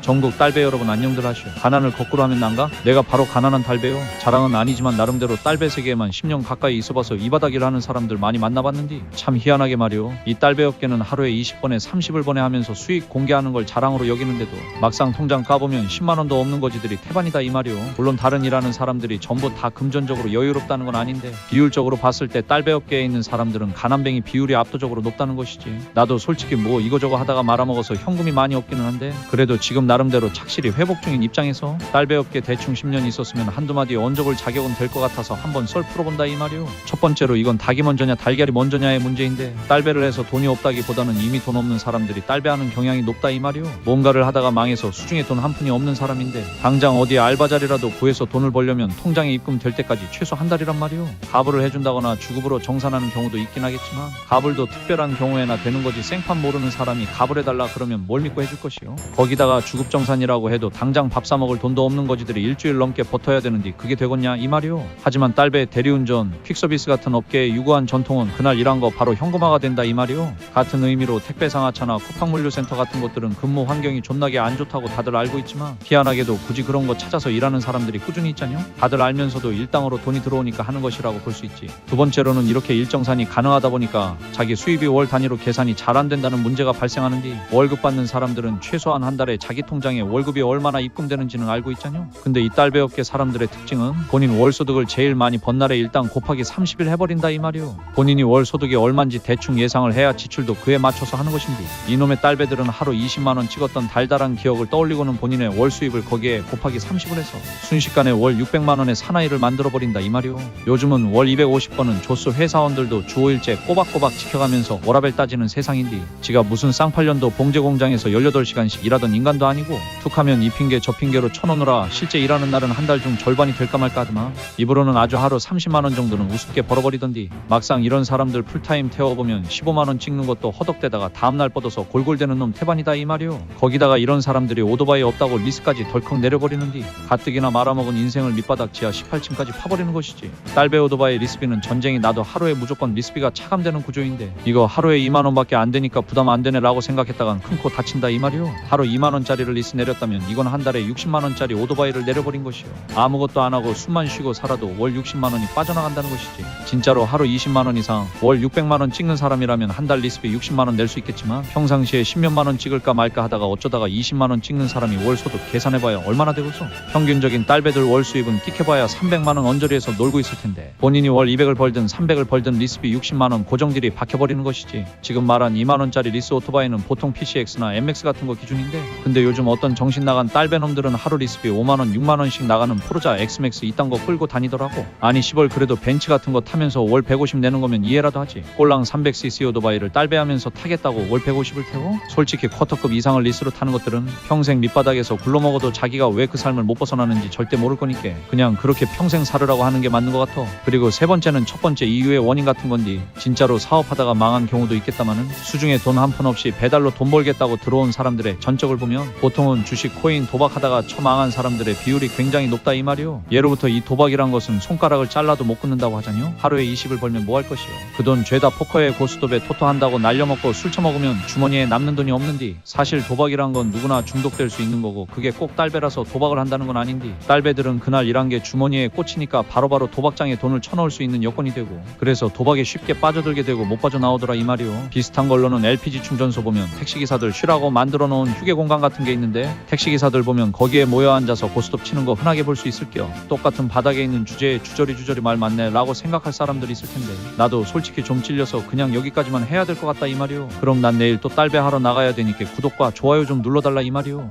전국 딸배 여러분 안녕들 하시오. 가난을 거꾸로 하면 난가? 내가 바로 가난한 딸배요. 자랑은 아니지만 나름대로 딸배 세계에만 10년 가까이 있어봐서 이 바닥일 하는 사람들 많이 만나봤는디 참 희한하게 말이오. 이 딸배 업계는 하루에 20번에 30을 번에 하면서 수익 공개하는 걸 자랑으로 여기는데도 막상 통장 까보면 10만원도 없는 거지들이 태반이다 이 말이오. 물론 다른 일하는 사람들이 전부 다 금전적으로 여유롭다는 건 아닌데 비율적으로 봤을 때 딸배 업계에 있는 사람들은 가난뱅이 비율이 압도적으로 높다는 것이지. 나도 솔직히 뭐 이거저거 하다가 말아먹어서 현금이 많이 없기는 한데 그래도 지금 나름대로 착실히 회복 중인 입장에서 딸배 업계 대충 10년 있었으면 한두 마디 얹어볼 자격은 될 것 같아서 한번 썰 풀어본다 이 말이오. 첫 번째로 이건 닭이 먼저냐 달걀이 먼저냐의 문제인데 딸배를 해서 돈이 없다기보다는 이미 돈 없는 사람들이 딸배하는 경향이 높다 이 말이오. 뭔가를 하다가 망해서 수중에 돈 한 푼이 없는 사람인데 당장 어디에 알바 자리라도 구해서 돈을 벌려면 통장에 입금될 때까지 최소 한 달이란 말이오. 가불을 해준다거나 주급으로 정산하는 경우도 있긴 하겠지만 가불도 특별한 경우에나 되는 거지. 생판 모르는 사람이 가불해달라 그러면 뭘 믿고 해줄 것이오. 거기다가 주급정산이라고 해도 당장 밥 사 먹을 돈도 없는 거지들이 일주일 넘게 버텨야 되는데 그게 되겠냐 이 말이오. 하지만 딸배 대리운전, 퀵서비스 같은 업계의 유구한 전통은 그날 일한 거 바로 현금화가 된다 이 말이오. 같은 의미로 택배상하차나 쿠팡물류센터 같은 곳들은 근무 환경이 존나게 안 좋다고 다들 알고 있지만 희한하게도 굳이 그런 거 찾아서 일하는 사람들이 꾸준히 있잖요. 다들 알면서도 일당으로 돈이 들어오니까 하는 것이라고 볼 수 있지. 두 번째로는 이렇게 일정산이 가능하다 보니까 자기 수입이 월 단위로 계산이 잘 안 된다는 문제가 발생하는데 월급 받는 사람들은 최소한 한 달에 자기 통장에 월급이 얼마나 입금되는지는 알고 있잖요. 근데 이 딸배 업계 사람들의 특징은 본인 월소득을 제일 많이 번 날에 일당 곱하기 30일 해버린다 이 말이오. 본인이 월소득이 얼만지 대충 예상을 해야 지출도 그에 맞춰서 하는 것인데 이놈의 딸배들은 하루 20만원 찍었던 달달한 기억을 떠올리고는 본인의 월 수입을 거기에 곱하기 30을 해서 순식간에 월 600만원의 사나이를 만들어버린다 이 말이오. 요즘은 월 250번은 조스 회사원들도 주 5일째 꼬박꼬박 지켜가면서 워라벨 따지는 세상인데 지가 무슨 쌍팔년도 봉제공장에서 18시간씩 일하던 인간도 아니고 툭하면 이 핑계 저 핑계로 쳐놓느라 실제 일하는 날은 한 달 중 절반이 될까 말까 하더만. 입으로는 아주 하루 30만원 정도는 우습게 벌어버리던디 막상 이런 사람들 풀타임 태워보면 15만원 찍는 것도 허덕대다가 다음날 뻗어서 골골대는 놈 태반이다 이 말이오. 거기다가 이런 사람들이 오토바이 없다고 리스까지 덜컥 내려버리는디 가뜩이나 말아먹은 인생을 밑바닥 지하 18층까지 파버리는 것이지. 딸배 오토바이 리스비는 전쟁이 나도 하루에 무조건 리스비가 차감되는 구조인데 이거 하루에 2만원밖에 안 되니까 부담 안 되네 라고 생각했다간 큰 코 다친다 이 말이오. 하루 2만원짜리를 리스 내렸다면 이건 한 달에 60만원짜리 오토바이를 내려버린 것이오. 아무것도 안 하고 숨만 쉬고 살아도 월 60만원이 빠져나간다는 것이지. 진짜로 하루 20만원 이상 월 600만원 찍는 사람이라면 한 달 리스비 60만원 낼 수 있겠지만 평상시에 10몇만원 찍을까 말까 하다가 어쩌다가 20만원 찍는 사람이 월 소득 계산해봐야 얼마나 되겠어. 평균적인 딸배들 월 수입은 끽해봐야 300만원 언저리에서 놀고 있을 텐데 본인이 월 200을 벌든 300을 벌든 리스비 60만원 고정딜이 박혀버리는 것이지. 지금 말한 2만원짜리 리스 오토바이는 보통 PCX나 MX 같은 거 기준인데 근데 요즘 어떤 정신나간 딸배놈들은 하루 리스비 5만원 6만원씩 나가는 포르자 엑스맥스 이딴 거 끌고 다니더라고. 아니 시벌 그래도 벤츠 같은 거 타면서 월 150 내는 거면 이해라도 하지. 꼴랑 300cc 오토바이를 딸배하면서 타겠다고 월 150을 태워? 솔직히 쿼터급 이상을 리스로 타는 것들은 평생 밑바닥에서 굴러먹어도 자기가 왜 그 삶을 못 벗어나는지 절대 모를 거니까 그냥 그렇게 평생 살으라고 하는 게 맞는 것 같아. 그리고 세 번째는 첫 번째 이유의 원인 같은 건디 진짜로 사업하다가 망한 경우도 있겠다마는 수중에 돈 한 푼 없이 배달로 돈 벌겠다고 들어온 사람들의 전적을 보면 보통은 주식 코인 도박하다가 처망한 사람들의 비율이 굉장히 높다 이 말이오. 예로부터 이 도박이란 것은 손가락을 잘라도 못 끊는다고 하잖요. 하루에 20을 벌면 뭐 할 것이오. 그 돈 죄다 포커에 고스톱에 토토한다고 날려먹고 술 처먹으면 주머니에 남는 돈이 없는디 사실 도박이란 건 누구나 중독될 수 있는 거고 그게 꼭 딸배라서 도박을 한다는 건 아닌디 딸배들은 그날 일한 게 주머니에 꽂히니까 바로바로 도박장에 돈을 쳐넣을 수 있는 여건이 되고 그래서 도박에 쉽게 빠져들게 되고 못 빠져나오더라 이 말이오. 비슷한 걸로는 LPG 충전소 보면 택시기사들 쉬라고 만들어 놓은 휴게 공간 같은 게 있는데 택시기사들 보면 거기에 모여 앉아서 고스톱 치는 거 흔하게 볼 수 있을게요. 똑같은 바닥에 있는 주제에 주저리 말 많네 라고 생각할 사람들이 있을 텐데 나도 솔직히 좀 찔려서 그냥 여기까지만 해야 될 것 같다 이 말이오. 그럼 난 내일 또 딸배 하러 나가야 되니까 구독과 좋아요 좀 눌러달라 이 말이오.